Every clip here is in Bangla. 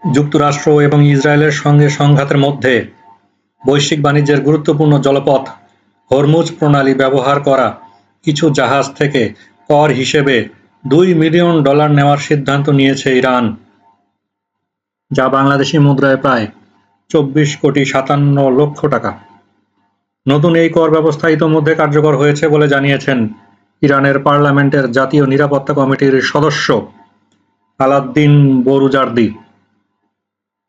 যুক্তরাষ্ট্র এবং ইসরায়েলের সঙ্গে সংঘাতের মধ্যে বৈশ্বিক বাণিজ্যের গুরুত্বপূর্ণ জলপথ হরমুজ প্রণালী ব্যবহার করা কিছু জাহাজ থেকে কর হিসেবে $2 মিলিয়ন নেওয়ার সিদ্ধান্ত নিয়েছে ইরান, যা বাংলাদেশি মুদ্রায় প্রায় 24,57 কোটি টাকা। নতুন এই কর ব্যবস্থা ইতোমধ্যে কার্যকর হয়েছে বলে জানিয়েছেন ইরানের পার্লামেন্টের জাতীয় নিরাপত্তা কমিটির সদস্য আলাদ্দিন বোরুজার্দি।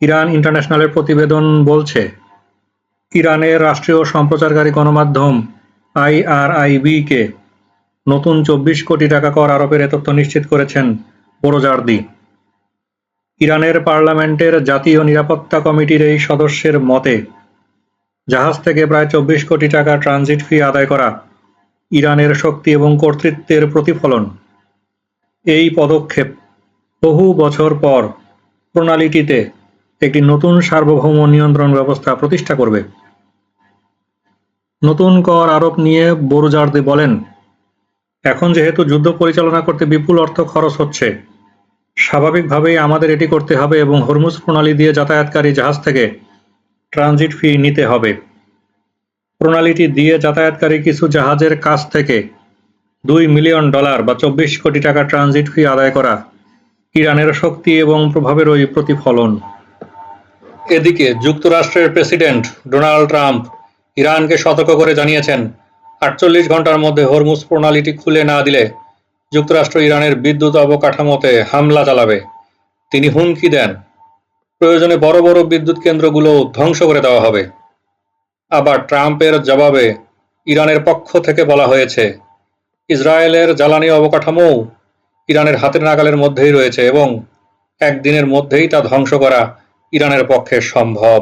ইরান ইন্টারন্যাশনালের প্রতিবেদন বলছে, ইরানের রাষ্ট্রীয় সম্প্রচারকারী গণমাধ্যম IRIB-কে নতুন 24 কোটি টাকা কর আরোপের এ তথ্য নিশ্চিত করেছেন বোরুজার্দি। ইরানের পার্লামেন্টের জাতীয় নিরাপত্তা কমিটির এই সদস্যের মতে, জাহাজ থেকে প্রায় 24 কোটি টাকা ট্রানজিট ফি আদায় করা ইরানের শক্তি এবং কর্তৃত্বের প্রতিফলন। এই পদক্ষেপ বহু বছর পর প্রণালীটিতে একটি নতুন সার্বভৌম নিয়ন্ত্রণ ব্যবস্থা প্রতিষ্ঠা করবে। নতুন কর আরোপ নিয়ে বোরুজার্দি বলেন, এখন যেহেতু যুদ্ধ পরিচালনা করতে বিপুল অর্থ খরচ হচ্ছে, স্বাভাবিকভাবেই আমাদের এটি করতে হবে এবং হরমুজ প্রণালী দিয়ে যাতায়াতকারী জাহাজ থেকে ট্রানজিট ফি নিতে হবে। প্রণালীটি দিয়ে যাতায়াতকারী কিছু জাহাজের কাছ থেকে $2 মিলিয়ন বা 24 কোটি টাকা ট্রানজিট ফি আদায় করা ইরানের শক্তি এবং প্রভাবেরই প্রতিফলন। এদিকে যুক্তরাষ্ট্রের প্রেসিডেন্ট ডোনাল্ড ট্রাম্প ইরানকে সতর্ক করে জানিয়েছেন, 48 ঘণ্টার মধ্যে হরমুজ প্রণালীটি খুলে না দিলে যুক্তরাষ্ট্র ইরানের বিদ্যুৎ অবকাঠামোতে হামলা চালাবে। তিনি হুমকি দেন, প্রয়োজনে বড় বড় বিদ্যুৎ কেন্দ্রগুলো ধ্বংস করে দেওয়া হবে। আবার ট্রাম্পের জবাবে ইরানের পক্ষ থেকে বলা হয়েছে, ইসরায়েলের জ্বালানি অবকাঠামোও ইরানের হাতের নাগালের মধ্যেই রয়েছে এবং একদিনের মধ্যেই তা ধ্বংস করা ইরানের পক্ষে সম্ভব।